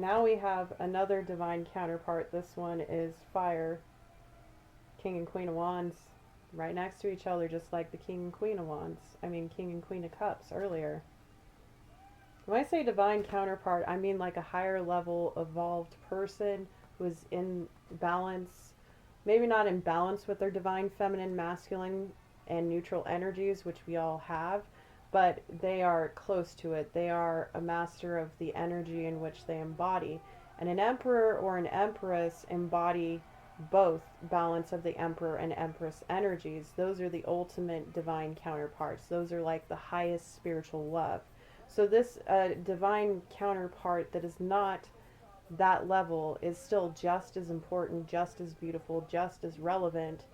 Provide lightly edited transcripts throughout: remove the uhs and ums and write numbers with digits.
now we have another divine counterpart. This one is fire, King and Queen of Wands, right next to each other, just like the King and Queen of Wands. I mean, King and Queen of Cups earlier. When I say divine counterpart, I mean like a higher level evolved person who is in balance, maybe not in balance with their divine feminine, masculine, and neutral energies, which we all have, but they are close to it. They are a master of the energy in which they embody. And an emperor or an empress embody both balance of the emperor and empress energies. Those are the ultimate divine counterparts. Those are like the highest spiritual love. So this divine counterpart that is not that level is still just as important, just as beautiful, just as relevant,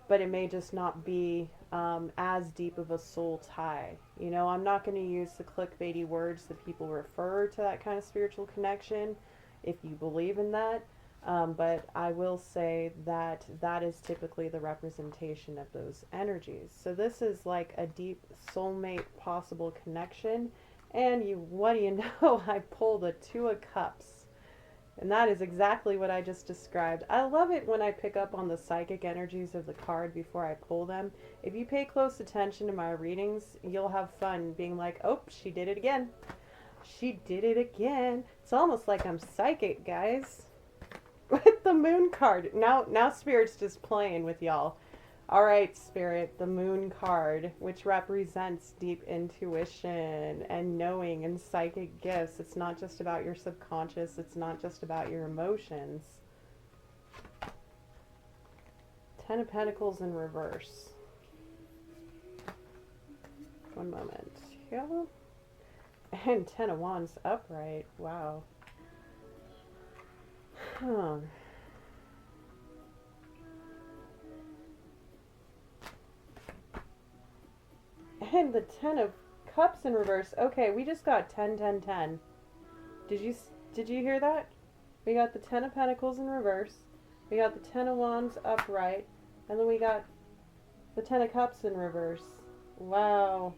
but it may just not be as deep of a soul tie. You know, I'm not going to use the clickbaity words that people refer to that kind of spiritual connection, if you believe in that. But I will say that that is typically the representation of those energies. So this is like a deep soulmate possible connection. And what do you know? I pulled a Two of Cups. And that is exactly what I just described. I love it when I pick up on the psychic energies of the card before I pull them. If you pay close attention to my readings, you'll have fun being like, oh, she did it again. She did it again. It's almost like I'm psychic, guys. With the Moon card. Now Spirit's just playing with y'all. All right, Spirit, the Moon card, which represents deep intuition and knowing and psychic gifts. It's not just about your subconscious. It's not just about your emotions. Ten of Pentacles in reverse. One moment. Yeah. And Ten of Wands upright. Wow. Huh. And the Ten of Cups in reverse. Okay, we just got 10, 10, 10. Did you hear that? We got the Ten of Pentacles in reverse. We got the Ten of Wands upright. And then we got the Ten of Cups in reverse. Wow.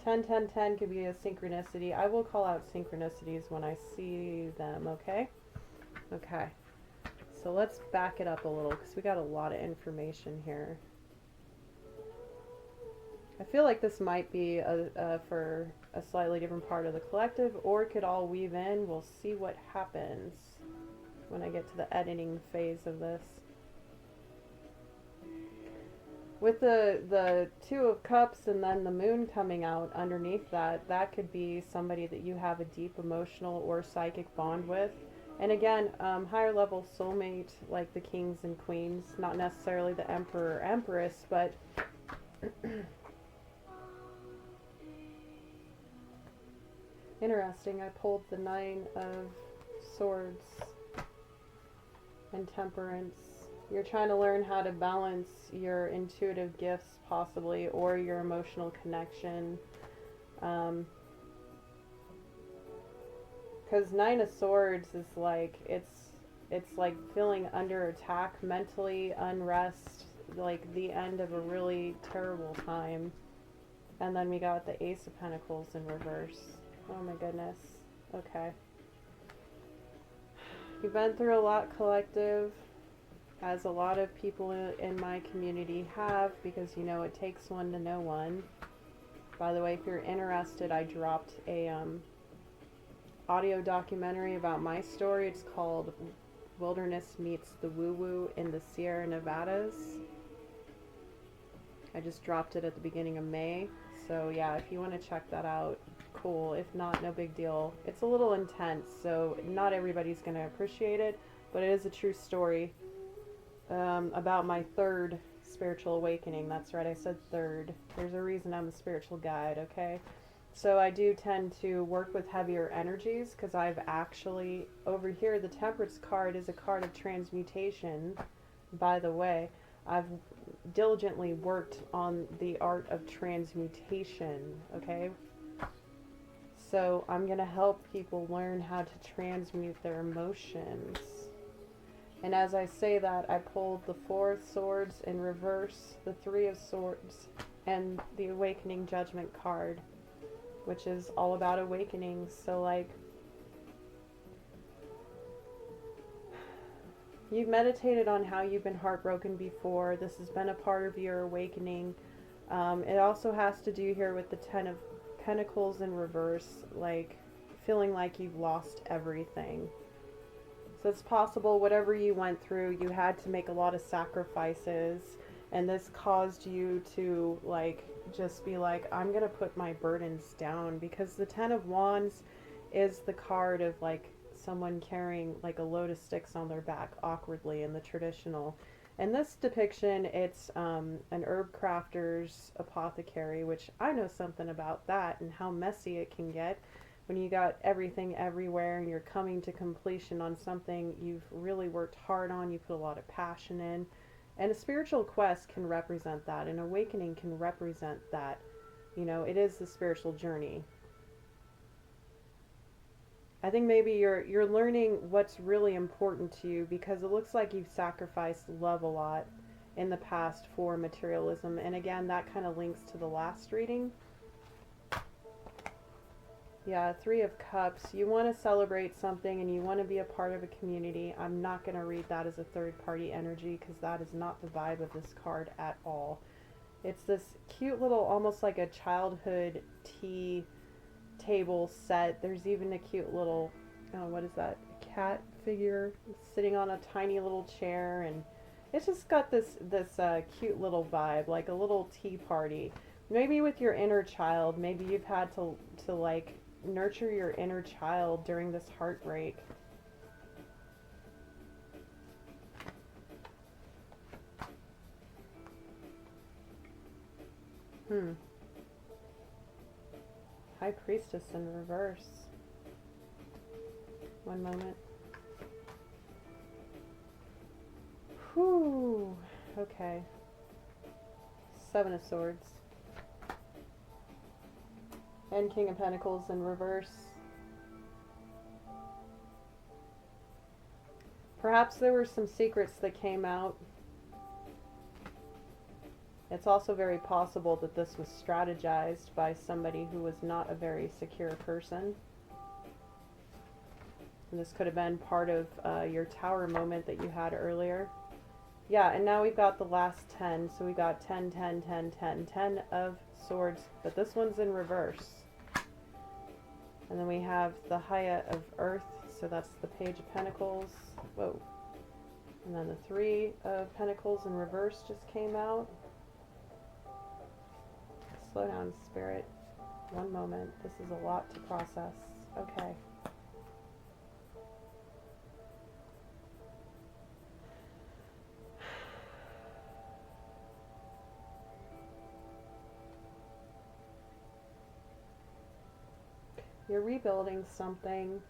10, 10, 10 could be a synchronicity. I will call out synchronicities when I see them, okay? Okay. So let's back it up a little because we got a lot of information here. I feel like this might be for a slightly different part of the collective, or it could all weave in. We'll see what happens when I get to the editing phase of this. With the Two of Cups and then the Moon coming out underneath that, that could be somebody that you have a deep emotional or psychic bond with. And again, higher level soulmate like the kings and queens, not necessarily the emperor or empress, but interesting. I pulled the Nine of Swords and Temperance. You're trying to learn how to balance your intuitive gifts possibly, or your emotional connection. Because Nine of Swords is like, it's like feeling under attack mentally, unrest, like the end of a really terrible time. And then we got the Ace of Pentacles in reverse. Oh my goodness. Okay. You've been through a lot, collective, as a lot of people in my community have, because you know it takes one to know one. By the way, if you're interested, I dropped a audio documentary about my story. It's called Wilderness Meets the Woo Woo in the Sierra Nevadas. I just dropped it at the beginning of May. So yeah, if you want to check that out, cool. If not, no big deal. It's a little intense, so not everybody's going to appreciate it, but it is a true story about my third spiritual awakening. That's right, I said third. There's a reason I'm a spiritual guide, okay? So I do tend to work with heavier energies because I've actually, over here, the Temperance card is a card of transmutation, by the way. I've diligently worked on the art of transmutation, okay? So I'm going to help people learn how to transmute their emotions. And as I say that, I pulled the Four of Swords in reverse, the Three of Swords, and the Awakening Judgment card, which is all about awakenings. So like, You've meditated on how you've been heartbroken before. This has been a part of your awakening. It also has to do here with the Ten of Pentacles in reverse, like feeling like you've lost everything. So it's possible whatever you went through, you had to make a lot of sacrifices, and this caused you to like just be like, I'm gonna put my burdens down, because the Ten of Wands is the card of like someone carrying like a load of sticks on their back awkwardly in the traditional. In this depiction, it's an herb crafter's apothecary, which I know something about that and how messy it can get when you got everything everywhere and you're coming to completion on something you've really worked hard on, you put a lot of passion in. And a spiritual quest can represent that. An awakening can represent that. You know, it is the spiritual journey. I think maybe you're learning what's really important to you, because it looks like you've sacrificed love a lot in the past for materialism. And again, that kind of links to the last reading. Yeah, Three of Cups. You want to celebrate something and you want to be a part of a community. I'm not going to read that as a third-party energy, because that is not the vibe of this card at all. It's this cute little, almost like a childhood tea table set. There's even a cute little, what is that? A cat figure sitting on a tiny little chair, and it's just got this cute little vibe, like a little tea party. Maybe with your inner child. Maybe you've had to like nurture your inner child during this heartbreak. High Priestess in reverse. One moment. Whew. Okay. Seven of Swords. And King of Pentacles in reverse. Perhaps there were some secrets that came out. It's also very possible that this was strategized by somebody who was not a very secure person. And this could have been part of your tower moment that you had earlier. Yeah, and now we've got the last 10. So we got 10, 10, 10, 10. 10 of Swords, but this one's in reverse. And then we have the High of Earth, so that's the Page of Pentacles. Whoa. And then the Three of Pentacles in reverse just came out. Slow down, Spirit. One moment. This is a lot to process. Okay. You're rebuilding something.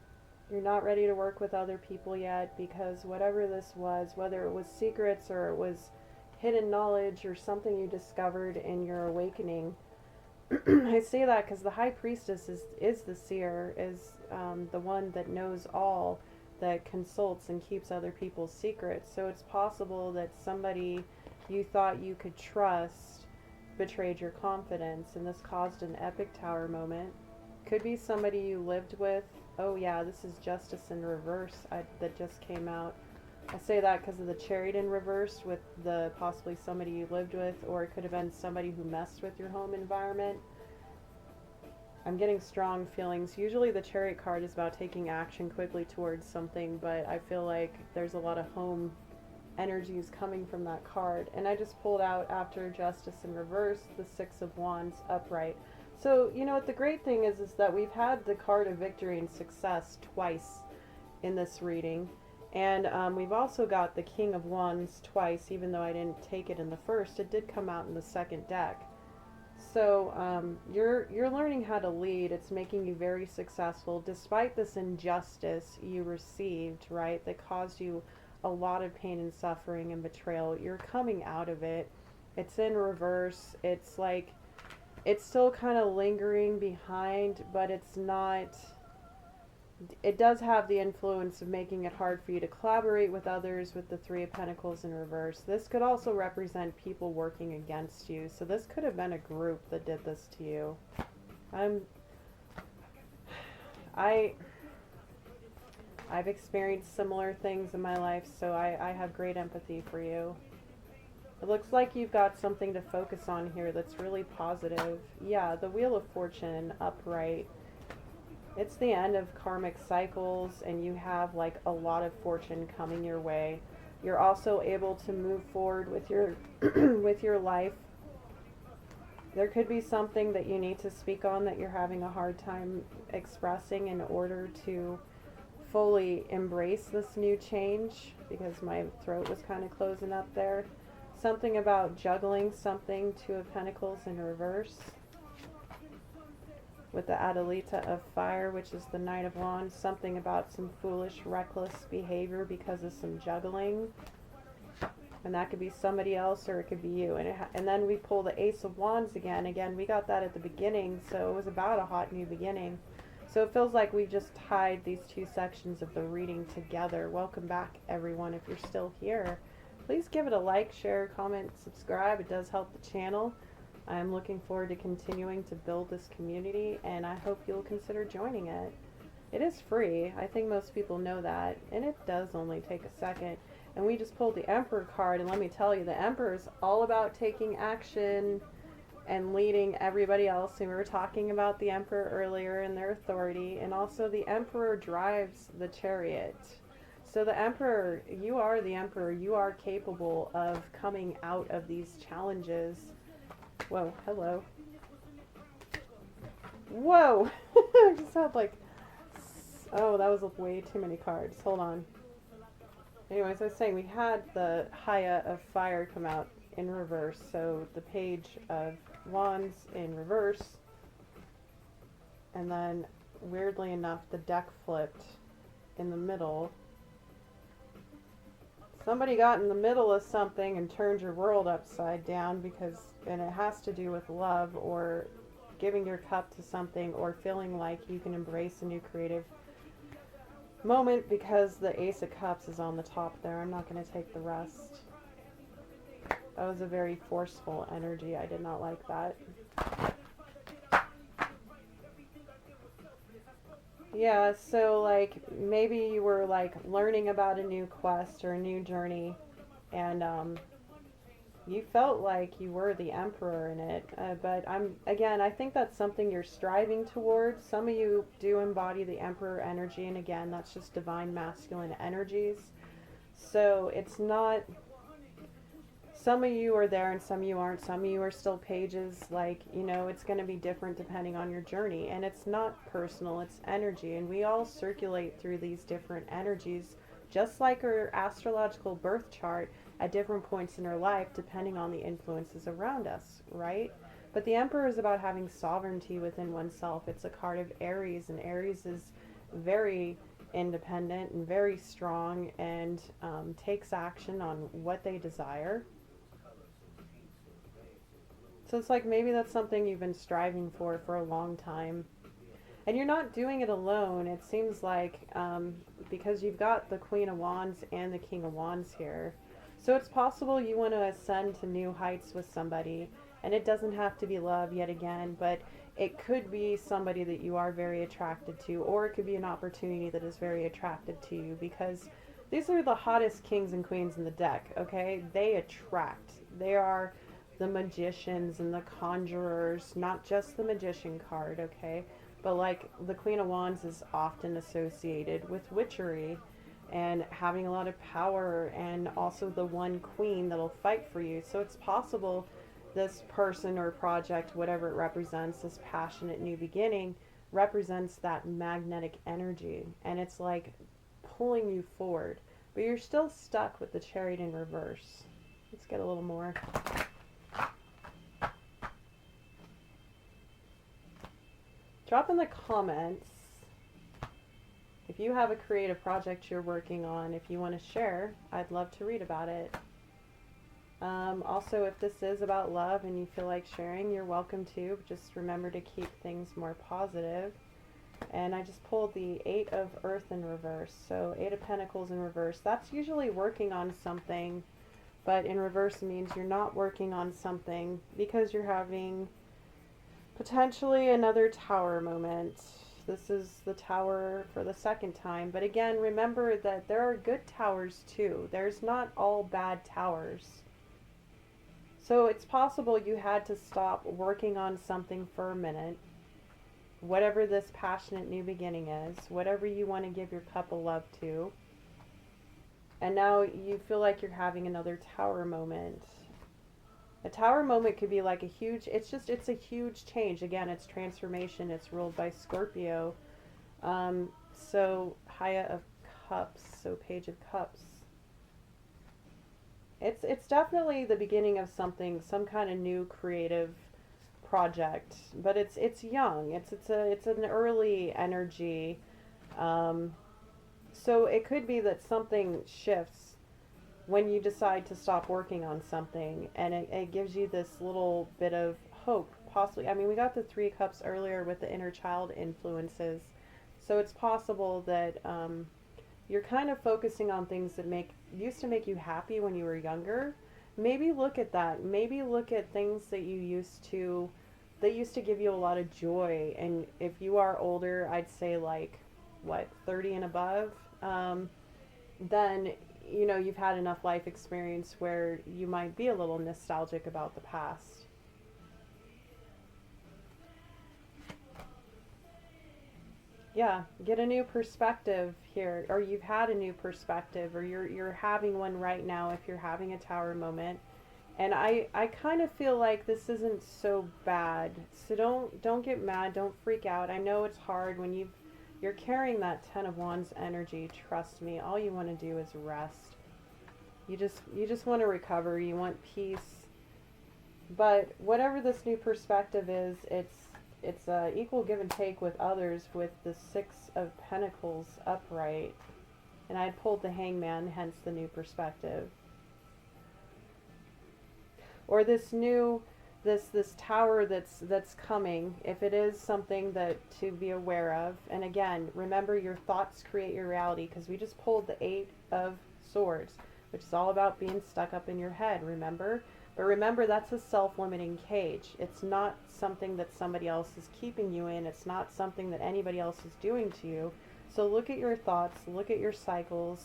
You're not ready to work with other people yet, because whatever this was, whether it was secrets or it was hidden knowledge or something you discovered in your awakening. I say that because the High Priestess is the seer, is the one that knows all, that consults and keeps other people's secrets. So it's possible that somebody you thought you could trust betrayed your confidence, and this caused an epic tower moment. Could be somebody you lived with. Oh yeah, this is Justice in reverse that just came out. I say that because of the Chariot in reverse with the possibly somebody you lived with, or it could have been somebody who messed with your home environment. I'm getting strong feelings. Usually the Chariot card is about taking action quickly towards something, but I feel like there's a lot of home energies coming from that card. And I just pulled out, after Justice in reverse, the Six of Wands upright. So, you know what the great thing is that we've had the card of victory and success twice in this reading. And we've also got the King of Wands twice, even though I didn't take it in the first. It did come out in the second deck. So you're learning how to lead. It's making you very successful, despite this injustice you received, right, that caused you a lot of pain and suffering and betrayal. You're coming out of it. It's in reverse. It's like, it's still kind of lingering behind, but it's not, it does have the influence of making it hard for you to collaborate with others with the Three of Pentacles in reverse. This could also represent people working against you. So this could have been a group that did this to you. I've experienced similar things in my life, so I have great empathy for you. It looks like you've got something to focus on here that's really positive. Yeah, the Wheel of Fortune upright. It's the end of karmic cycles, and you have like a lot of fortune coming your way. You're also able to move forward with your with your life. There could be something that you need to speak on that you're having a hard time expressing in order to fully embrace this new change, because my throat was kind of closing up there. Something about juggling something, Two of Pentacles in reverse. With the Adelita of Fire, which is the Knight of Wands. Something about some foolish, reckless behavior because of some juggling. And that could be somebody else or it could be you. And then we pull the Ace of Wands again. Again, we got that at the beginning, so it was about a hot new beginning. So it feels like we've just tied these two sections of the reading together. Welcome back, everyone. If you're still here, please give it a like, share, comment, subscribe. It does help the channel. I'm looking forward to continuing to build this community, and I hope you'll consider joining it. It is free. I think most people know that, and it does only take a second. And we just pulled the Emperor card, and let me tell you, the Emperor is all about taking action and leading everybody else. And we were talking about the Emperor earlier and their authority, and also the Emperor drives the chariot. So the Emperor, you are the Emperor. You are capable of coming out of these challenges. Whoa, hello. Whoa! I just had like, oh, that was way too many cards. Hold on. Anyways, I was saying we had the Haya of Fire come out in reverse. So the Page of Wands in reverse. And then, weirdly enough, the deck flipped in the middle. Somebody got in the middle of something and turned your world upside down, and it has to do with love or giving your cup to something or feeling like you can embrace a new creative moment, because the Ace of Cups is on the top there. I'm not going to take the rest. That was a very forceful energy. I did not like that. Yeah, so like maybe you were like learning about a new quest or a new journey, and you felt like you were the Emperor in it. But I think that's something you're striving towards. Some of you do embody the Emperor energy, and again, that's just divine masculine energies. So it's not, some of you are there and some of you aren't. Some of you are still pages. Like, you know, it's going to be different depending on your journey. And it's not personal, it's energy. And we all circulate through these different energies, just like our astrological birth chart at different points in our life, depending on the influences around us, right? But the Emperor is about having sovereignty within oneself. It's a card of Aries, and Aries is very independent and very strong, and takes action on what they desire. So it's like maybe that's something you've been striving for a long time. And you're not doing it alone. It seems like because you've got the Queen of Wands and the King of Wands here. So it's possible you want to ascend to new heights with somebody. And it doesn't have to be love yet again, but it could be somebody that you are very attracted to, or it could be an opportunity that is very attractive to you, because these are the hottest kings and queens in the deck, okay? They attract. They are the magicians and the conjurers, not just the magician card, okay? But like the Queen of Wands is often associated with witchery and having a lot of power, and also the one queen that'll fight for you. So it's possible this person or project, whatever it represents, this passionate new beginning, represents that magnetic energy, and it's like pulling you forward, but you're still stuck with the Chariot in reverse. Let's get a little more. Drop in the comments if you have a creative project you're working on. If you want to share, I'd love to read about it. Also, if this is about love and you feel like sharing, you're welcome to. Just remember to keep things more positive. And I just pulled the Eight of Earth in reverse. So Eight of Pentacles in reverse. That's usually working on something, but in reverse means you're not working on something because you're having potentially another Tower moment. This is the tower for the second time. But again, remember that there are good towers too. There's not all bad towers. So it's possible you had to stop working on something for a minute. Whatever this passionate new beginning is, whatever you want to give your cup of love to. And now you feel like you're having another tower moment. A tower moment could be like a huge, it's a huge change. Again, it's transformation. It's ruled by Scorpio. So High of Cups, so Page of Cups. It's definitely the beginning of something, some kind of new creative project, but it's young. It's an early energy. So it could be that something shifts when you decide to stop working on something, and it gives you this little bit of hope, possibly. I mean, we got the Three of Cups earlier with the inner child influences, so it's possible that you're kind of focusing on things that used to make you happy when you were younger. Maybe look at that. Maybe look at things that used to give you a lot of joy. And if you are older, I'd say like, what, 30 and above, then, you know, you've had enough life experience where you might be a little nostalgic about the past. Yeah, get a new perspective here, or you've had a new perspective, or you're having one right now if you're having a tower moment. And I kind of feel like this isn't so bad. So don't get mad, don't freak out. I know it's hard when you're carrying that Ten of Wands energy. Trust me, all you want to do is rest. You just want to recover, you want peace. But whatever this new perspective is, it's equal give and take with others, with the Six of Pentacles upright. And I had pulled the Hangman, hence the new perspective. Or this new, this tower that's coming, if it is something that to be aware of. And again, remember, your thoughts create your reality, because we just pulled the Eight of Swords, which is all about being stuck up in your head, remember? But remember, that's a self-limiting cage. It's not something that somebody else is keeping you in. It's not something that anybody else is doing to you. So look at your thoughts, look at your cycles.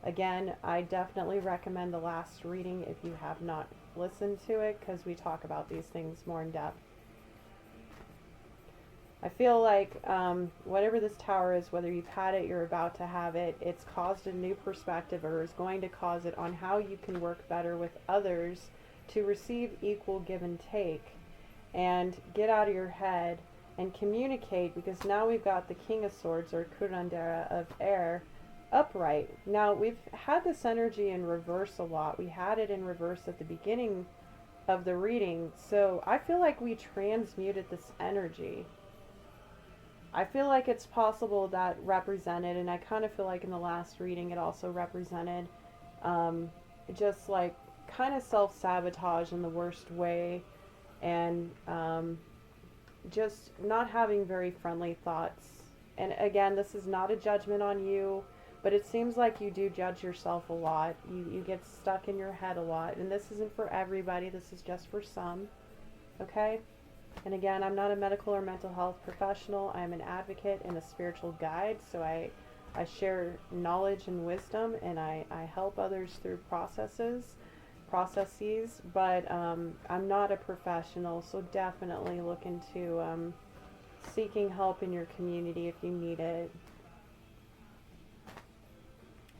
Again, I definitely recommend the last reading if you have not listened to it, because we talk about these things more in depth. I feel like whatever this tower is, whether you've had it, you're about to have it, it's caused a new perspective, or is going to cause it, on how you can work better with others to receive equal give and take, and get out of your head and communicate, because now we've got the King of Swords, or Curandera of Air, upright. Now, we've had this energy in reverse a lot. We had it in reverse at the beginning of the reading, so I feel like we transmuted this energy. I feel like it's possible that represented, and I kind of feel like in the last reading it also represented just like kind of self-sabotage in the worst way, and just not having very friendly thoughts. And again, this is not a judgment on you, but it seems like you do judge yourself a lot. You get stuck in your head a lot. And this isn't for everybody. This is just for some. Okay? And again, I'm not a medical or mental health professional. I'm an advocate and a spiritual guide. So I share knowledge and wisdom, and I help others through processes. But I'm not a professional. So definitely look into seeking help in your community if you need it.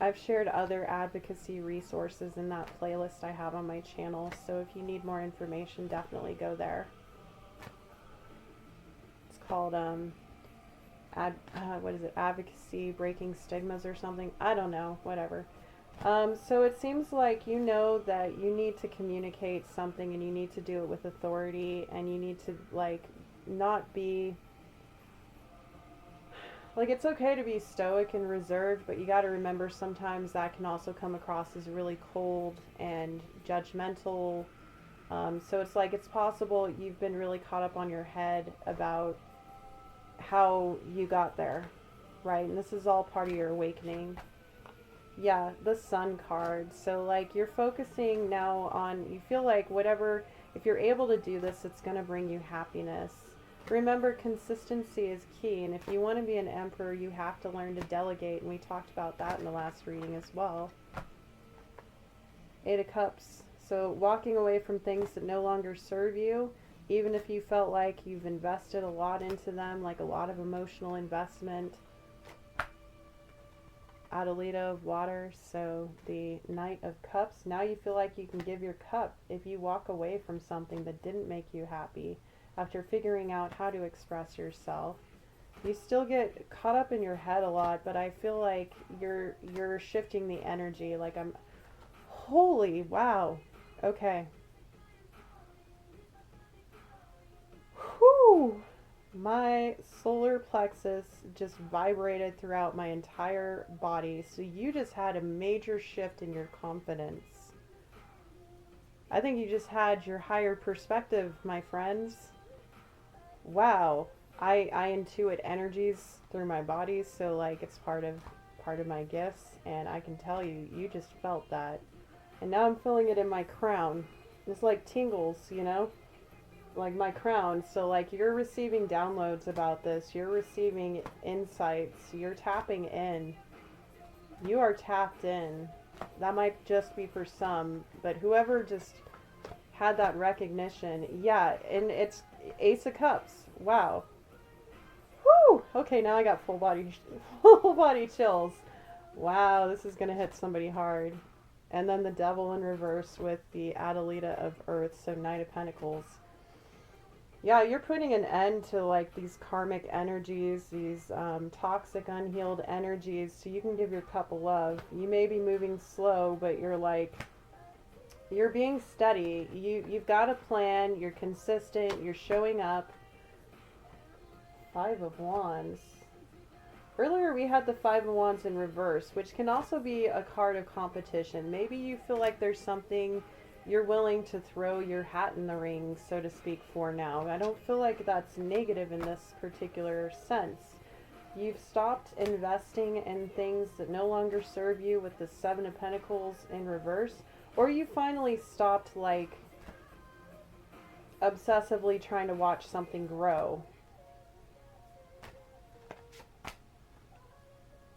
I've shared other advocacy resources in that playlist I have on my channel, so if you need more information, definitely go there. It's called what is it? Advocacy Breaking Stigmas or something. I don't know. Whatever. So it seems like you know that you need to communicate something, and you need to do it with authority, and you need to like not be. Like, it's okay to be stoic and reserved, but you got to remember sometimes that can also come across as really cold and judgmental. So it's like, it's possible you've been really caught up on your head about how you got there, right? And this is all part of your awakening. Yeah, the Sun card. So like, you're focusing now on, you feel like whatever, if you're able to do this, it's going to bring you happiness. Remember, consistency is key, and if you want to be an emperor, you have to learn to delegate, and we talked about that in the last reading as well. Eight of Cups. So walking away from things that no longer serve you, even if you felt like you've invested a lot into them, like a lot of emotional investment. Adelita of Water. So the Knight of Cups. Now you feel like you can give your cup if you walk away from something that didn't make you happy after figuring out how to express yourself. You still get caught up in your head a lot, but I feel like you're shifting the energy. Like holy wow. Okay. Whew. My solar plexus just vibrated throughout my entire body. So you just had a major shift in your confidence. I think you just had your higher perspective, my friends. Wow. I intuit energies through my body, so like it's part of my gifts, and I can tell you, you just felt that. And now I'm feeling it in my crown. It's like tingles, you know? Like my crown. So like you're receiving downloads about this. You're receiving insights. You're tapping in. You are tapped in. That might just be for some, but whoever just had that recognition, yeah, and it's Ace of Cups. Wow. Woo! Okay, now I got full body chills. Wow, this is gonna hit somebody hard. And then the Devil in reverse with the Adelita of Earth, so Knight of Pentacles. Yeah, you're putting an end to like these karmic energies, these toxic, unhealed energies, so you can give your cup of love. You may be moving slow, but you're being steady. You've got a plan. You're consistent. You're showing up. Five of Wands. Earlier we had the Five of Wands in reverse, which can also be a card of competition. Maybe you feel like there's something you're willing to throw your hat in the ring, so to speak, for now. I don't feel like that's negative in this particular sense. You've stopped investing in things that no longer serve you with the Seven of Pentacles in reverse, or you finally stopped like obsessively trying to watch something grow.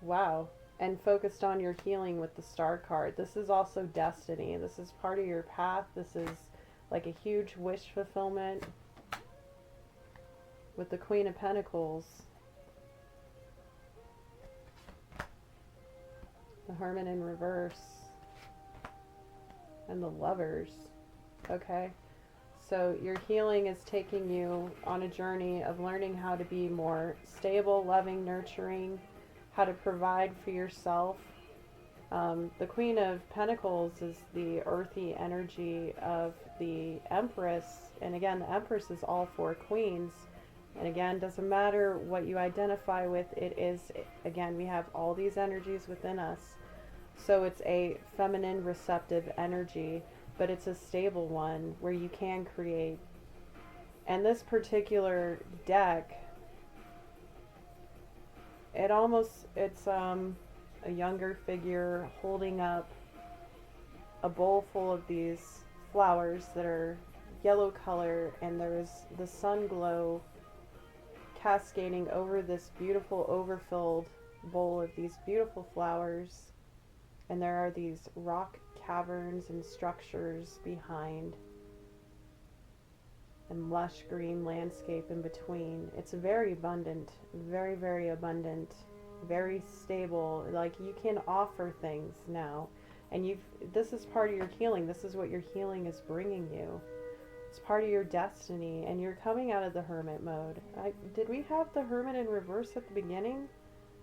Wow. And focused on your healing with the Star card. This is also destiny. This is part of your path. This is like a huge wish fulfillment with the Queen of Pentacles. The Hermit in reverse. And the Lovers. Okay. So your healing is taking you on a journey of learning how to be more stable, loving, nurturing, how to provide for yourself. The Queen of Pentacles is the earthy energy of the Empress. And again, the Empress is all four queens. And again, doesn't matter what you identify with, it is, again, we have all these energies within us. So it's a feminine receptive energy, but it's a stable one where you can create. And this particular deck, it's a younger figure holding up a bowl full of these flowers that are yellow color, and there's the sun glow cascading over this beautiful overfilled bowl of these beautiful flowers, and there are these rock caverns and structures behind, and lush green landscape in between. It's very abundant, very, very abundant, very stable. Like you can offer things now, and this is part of your healing. This is what your healing is bringing you. It's part of your destiny, and you're coming out of the Hermit mode. Did we have the Hermit in reverse at the beginning?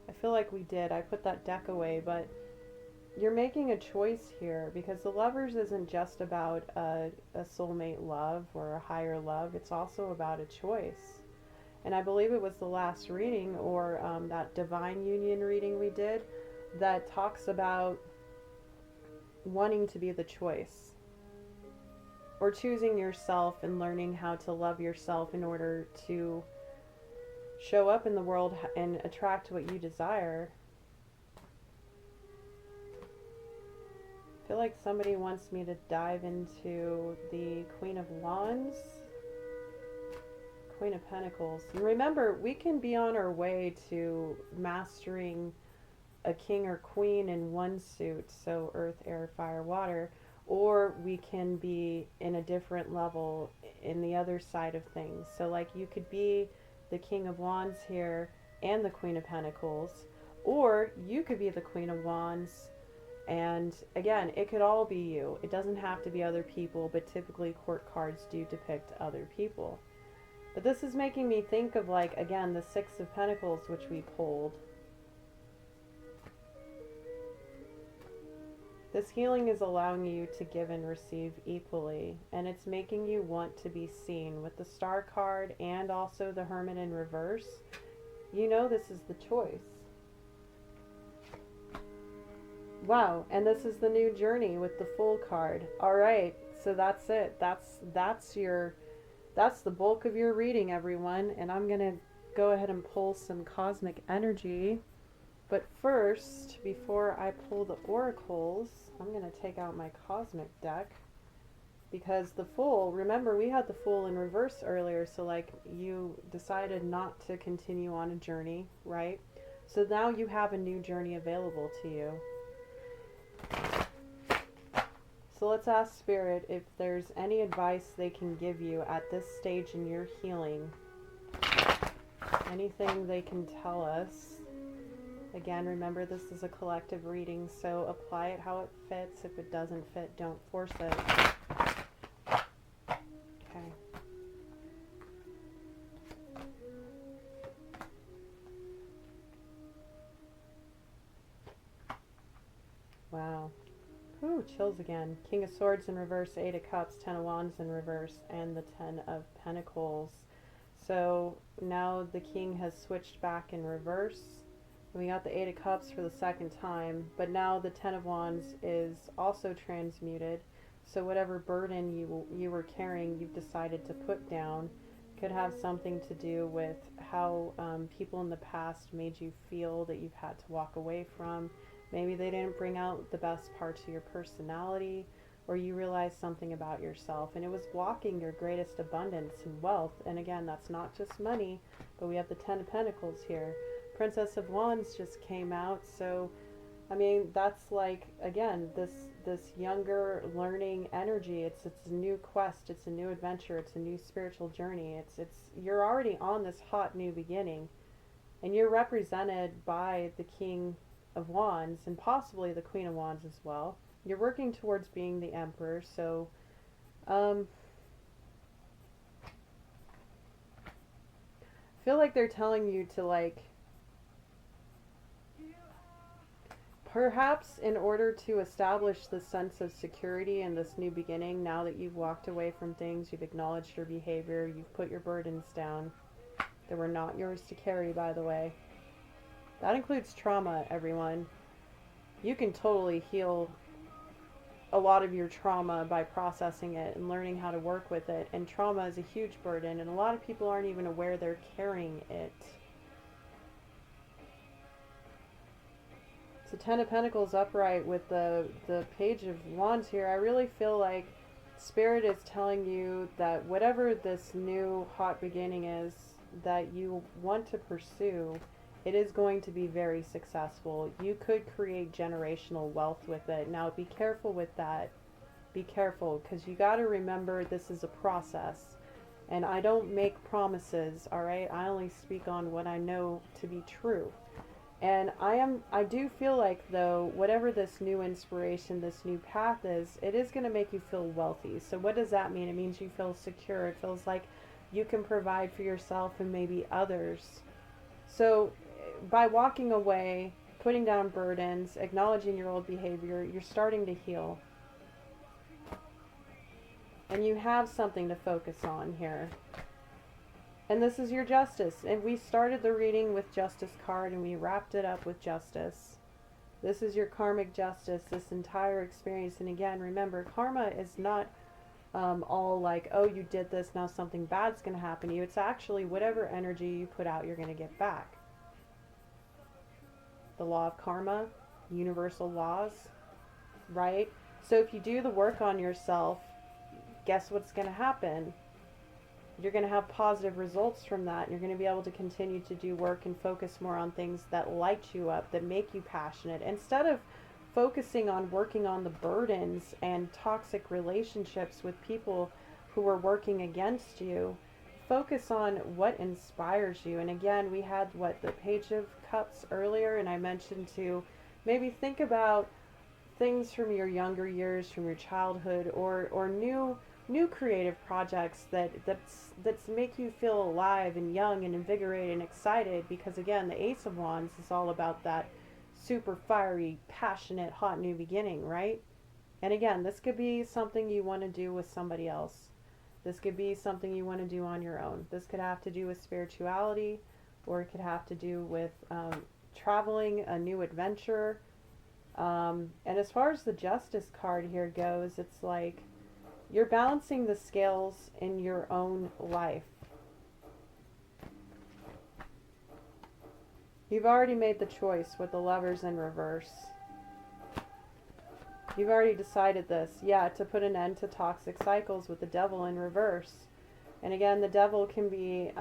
I feel like we did. I put that deck away, but you're making a choice here, because the Lovers isn't just about a soulmate love or a higher love. It's also about a choice. And I believe it was the last reading, or that Divine Union reading we did, that talks about wanting to be the choice, or choosing yourself and learning how to love yourself in order to show up in the world and attract what you desire. I feel like somebody wants me to dive into the Queen of Wands, Queen of Pentacles. And remember, we can be on our way to mastering a king or queen in one suit, so earth, air, fire, water, or we can be in a different level in the other side of things. So like you could be the King of Wands here and the Queen of Pentacles, or you could be the Queen of Wands, and again, it could all be you. It doesn't have to be other people, but typically court cards do depict other people. But this is making me think of, like, again, the Six of Pentacles, which we pulled. This healing is allowing you to give and receive equally, and it's making you want to be seen. With the Star card and also the Hermit in reverse, you know this is the choice. Wow, and this is the new journey with the Fool card. All right, so that's it. That's the bulk of your reading, everyone. And I'm going to go ahead and pull some cosmic energy. But first, before I pull the oracles, I'm going to take out my cosmic deck. Because the Fool, remember we had the Fool in reverse earlier, so like you decided not to continue on a journey, right? So now you have a new journey available to you. So let's ask Spirit if there's any advice they can give you at this stage in your healing. Anything they can tell us. Again, remember this is a collective reading, so apply it how it fits. If it doesn't fit, don't force it. Okay. Wow. Ooh, chills again. King of Swords in reverse, Eight of Cups, Ten of Wands in reverse, and the Ten of Pentacles. So now the King has switched back in reverse. We got the Eight of Cups for the second time, but now the Ten of Wands is also transmuted. So whatever burden you were carrying, you've decided to put down. Could have something to do with how people in the past made you feel that you've had to walk away from. Maybe they didn't bring out the best parts of your personality, or you realized something about yourself, and it was blocking your greatest abundance and wealth. And again, that's not just money, but we have the Ten of Pentacles here. Princess of Wands just came out, so I mean that's like, again, this younger learning energy. It's a new quest, it's a new adventure, it's a new spiritual journey. It's you're already on this hot new beginning, and you're represented by the King of Wands and possibly the Queen of Wands as well. You're working towards being the Emperor, so I feel like they're telling you to, like, perhaps in order to establish the sense of security in this new beginning, now that you've walked away from things, you've acknowledged your behavior, you've put your burdens down that were not yours to carry, by the way. That includes trauma, everyone. You can totally heal a lot of your trauma by processing it and learning how to work with it. And trauma is a huge burden, and a lot of people aren't even aware they're carrying it. So Ten of Pentacles upright with the Page of Wands here. I really feel like Spirit is telling you that whatever this new hot beginning is that you want to pursue, it is going to be very successful. You could create generational wealth with it. Now be careful with that. Be careful, because you got to remember this is a process. And I don't make promises, alright? I only speak on what I know to be true. And I do feel like, though, whatever this new inspiration, this new path is, it is going to make you feel wealthy. So what does that mean? It means you feel secure. It feels like you can provide for yourself and maybe others. So by walking away, putting down burdens, acknowledging your old behavior, you're starting to heal. And you have something to focus on here. And this is your Justice. And we started the reading with Justice card, and we wrapped it up with Justice. This is your karmic justice, this entire experience. And again, remember, karma is not all like, oh, you did this, now something bad's going to happen to you. It's actually whatever energy you put out, you're going to get back. The law of karma, universal laws, right? So if you do the work on yourself, guess what's going to happen? you're going to have positive results from that. You're going to be able to continue to do work and focus more on things that light you up, that make you passionate, instead of focusing on working on the burdens and toxic relationships with people who are working against you. Focus on what inspires you. And again, we had the Page of Cups earlier, and I mentioned to maybe think about things from your younger years, from your childhood, or new creative projects that's make you feel alive and young and invigorated and excited, because again, the Ace of Wands is all about that super fiery, passionate, hot new beginning, right? And again, this could be something you want to do with somebody else. This could be something you want to do on your own. This could have to do with spirituality, or it could have to do with traveling, a new adventure. And as far as the Justice card here goes, it's like you're balancing the scales in your own life. You've already made the choice with the Lovers in reverse. You've already decided this, yeah, to put an end to toxic cycles with the Devil in reverse. And again, the Devil can be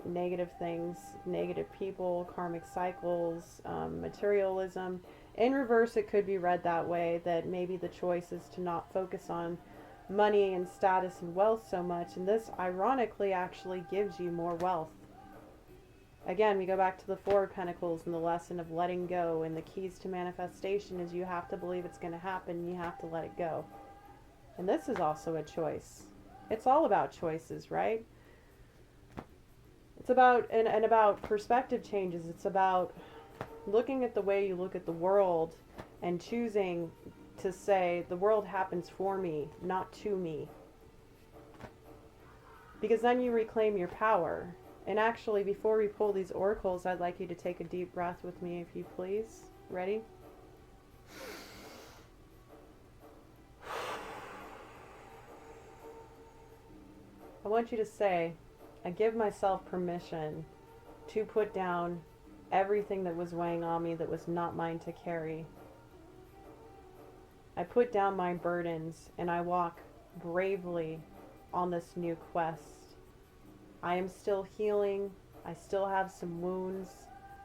negative things, negative people, karmic cycles, materialism. In reverse, it could be read that way, that maybe the choice is to not focus on money and status and wealth so much. And this, ironically, actually gives you more wealth. Again, we go back to the Four of Pentacles and the lesson of letting go, and the keys to manifestation is you have to believe it's going to happen, you have to let it go. And this is also a choice. It's all about choices, right? It's about, and about perspective changes. It's about looking at the way you look at the world and choosing to say, the world happens for me, not to me. Because then you reclaim your power. And actually, before we pull these oracles, I'd like you to take a deep breath with me, if you please. Ready? I want you to say, I give myself permission to put down everything that was weighing on me that was not mine to carry. I put down my burdens and I walk bravely on this new quest. I am still healing. I still have some wounds,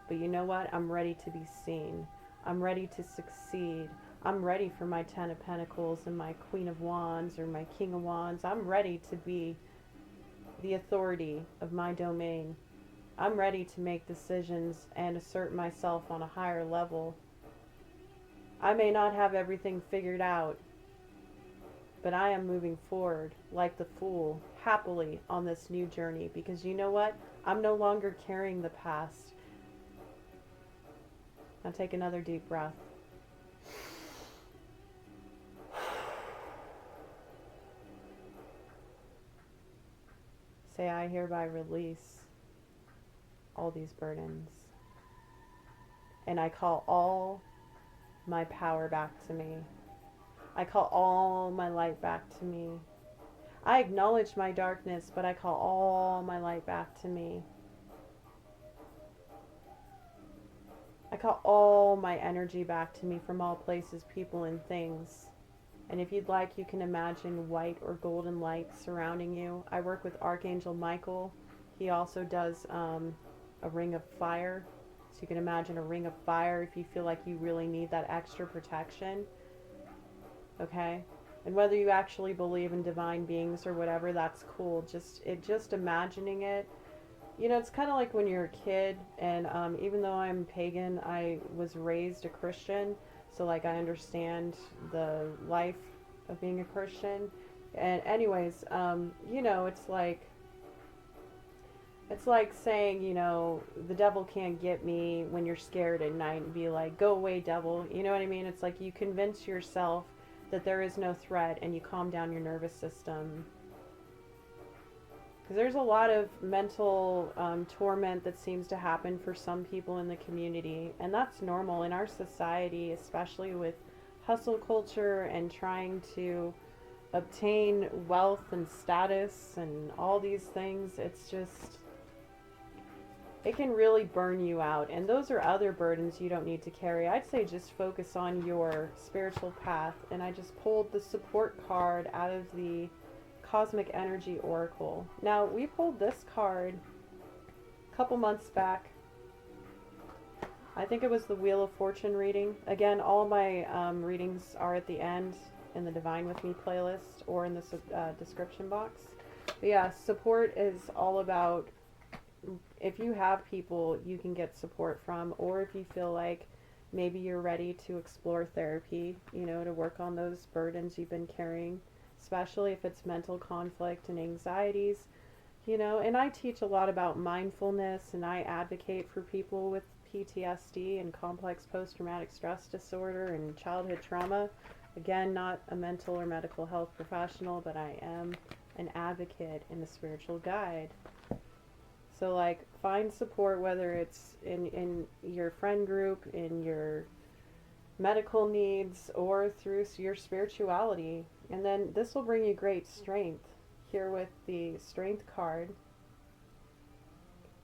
but you know what? I'm ready to be seen. I'm ready to succeed. I'm ready for my Ten of Pentacles and my Queen of Wands or my King of Wands. I'm ready to be the authority of my domain. I'm ready to make decisions and assert myself on a higher level. I may not have everything figured out, but I am moving forward like the Fool, happily on this new journey, because you know what? I'm no longer carrying the past. Now take another deep breath. Say, I hereby release all these burdens. And I call all my power back to me. I call all my light back to me. I acknowledge my darkness, but I call all my light back to me. I call all my energy back to me from all places, people, and things. And if you'd like, you can imagine white or golden light surrounding you. I work with Archangel Michael. He also does a ring of fire. So you can imagine a ring of fire if you feel like you really need that extra protection. Okay? And whether you actually believe in divine beings or whatever, that's cool. Just imagining it. You know, it's kind of like when you're a kid, and even though I'm pagan, I was raised a Christian. So, like, I understand the life of being a Christian. And anyways, you know, it's like saying, you know, the devil can't get me when you're scared at night and be like, go away, devil. You know what I mean? It's like you convince yourself that there is no threat and you calm down your nervous system. Because there's a lot of mental torment that seems to happen for some people in the community. And that's normal in our society, especially with hustle culture and trying to obtain wealth and status and all these things. It's just, it can really burn you out. And those are other burdens you don't need to carry. I'd say just focus on your spiritual path. And I just pulled the support card out of the Cosmic Energy Oracle. Now, we pulled this card a couple months back. I think it was the Wheel of Fortune reading. Again, all my readings are at the end in the Divine With Me playlist or in the description box. But yeah, support is all about if you have people you can get support from, or if you feel like maybe you're ready to explore therapy, you know, to work on those burdens you've been carrying, especially if it's mental conflict and anxieties, you know. And I teach a lot about mindfulness, and I advocate for people with PTSD and complex post-traumatic stress disorder and childhood trauma. Again, not a mental or medical health professional, but I am an advocate and a spiritual guide. So, like, find support, whether it's in your friend group, in your medical needs, or through your spirituality. And then this will bring you great strength here with the Strength card.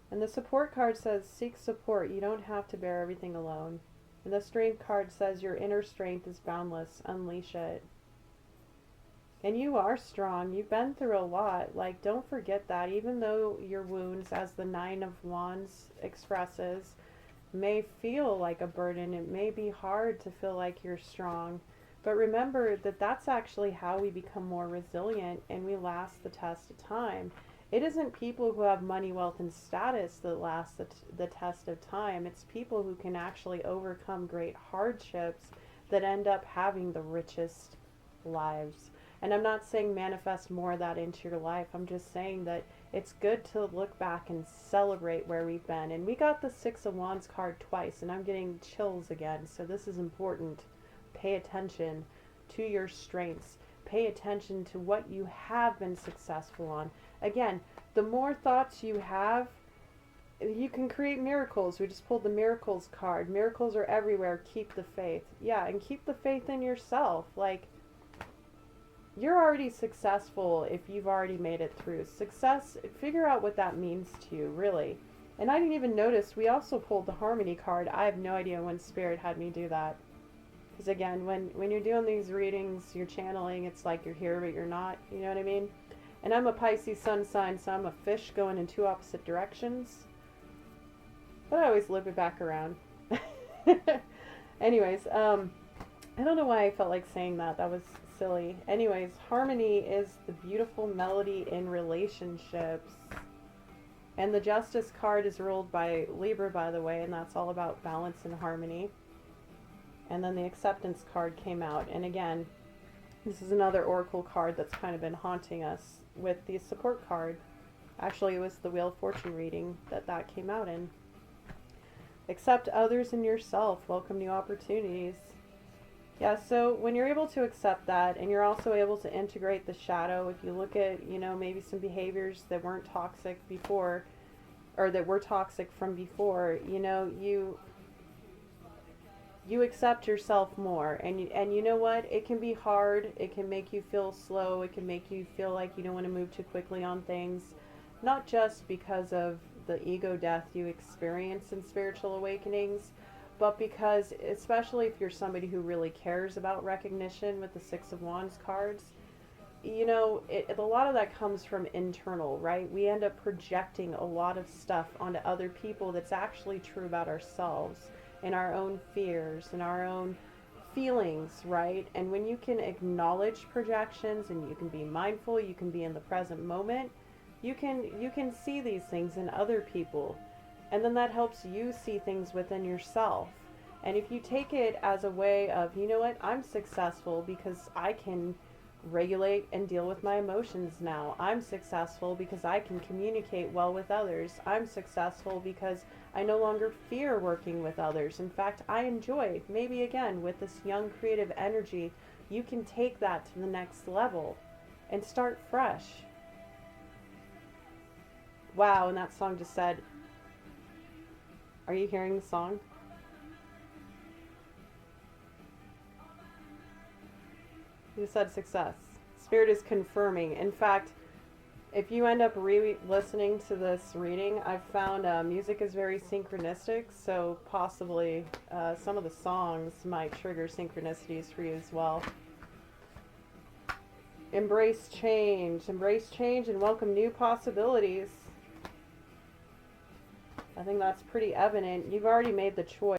And the Support card says, seek support. You don't have to bear everything alone. And the Strength card says, your inner strength is boundless. Unleash it. And you are strong. You've been through a lot. Like, don't forget that. Even though your wounds, as the Nine of Wands expresses, may feel like a burden, it may be hard to feel like you're strong. But remember that that's actually how we become more resilient and we last the test of time. It isn't people who have money, wealth, and status that last the test of time. It's people who can actually overcome great hardships that end up having the richest lives. And I'm not saying manifest more of that into your life. I'm just saying that it's good to look back and celebrate where we've been. And we got the Six of Wands card twice, and I'm getting chills again. So this is important. Pay attention to your strengths. Pay attention to what you have been successful on. Again, the more thoughts you have, you can create miracles. We just pulled the Miracles card. Miracles are everywhere. Keep the faith. Yeah, and keep the faith in yourself. Like, you're already successful if you've already made it through. Success, figure out what that means to you, really. And I didn't even notice, we also pulled the Harmony card. I have no idea when Spirit had me do that. Because again, when you're doing these readings, you're channeling, it's like you're here but you're not, you know what I mean? And I'm a Pisces sun sign, so I'm a fish going in two opposite directions. But I always loop it back around. Anyways, I don't know why I felt like saying that. That was silly. Anyways, harmony is the beautiful melody in relationships. And the Justice card is ruled by Libra, by the way, and that's all about balance and harmony. And then the Acceptance card came out. And again, this is another oracle card that's kind of been haunting us with the Support card. Actually, it was the Wheel of Fortune reading that came out in. Accept others and yourself. Welcome new opportunities. Yeah, so when you're able to accept that, and you're also able to integrate the shadow, if you look at, you know, maybe some behaviors that weren't toxic before, or that were toxic from before, you know, you accept yourself more. And you know what? It can be hard. It can make you feel slow. It can make you feel like you don't want to move too quickly on things. Not just because of the ego death you experience in spiritual awakenings, but because, especially if you're somebody who really cares about recognition with the Six of Wands cards, you know, a lot of that comes from internal, right? We end up projecting a lot of stuff onto other people that's actually true about ourselves and our own fears and our own feelings, right? And when you can acknowledge projections and you can be mindful, you can be in the present moment, you can see these things in other people. And then that helps you see things within yourself. And if you take it as a way of, you know what, I'm successful because I can regulate and deal with my emotions now. I'm successful because I can communicate well with others. I'm successful because I no longer fear working with others. In fact, I enjoy, maybe again, with this young creative energy, you can take that to the next level and start fresh. Wow, and that song just said, are you hearing the song? You said success. Spirit is confirming. In fact, if you end up re-listening to this reading, I've found music is very synchronistic, so possibly some of the songs might trigger synchronicities for you as well. Embrace change and welcome new possibilities. I think that's pretty evident. You've already made the choice.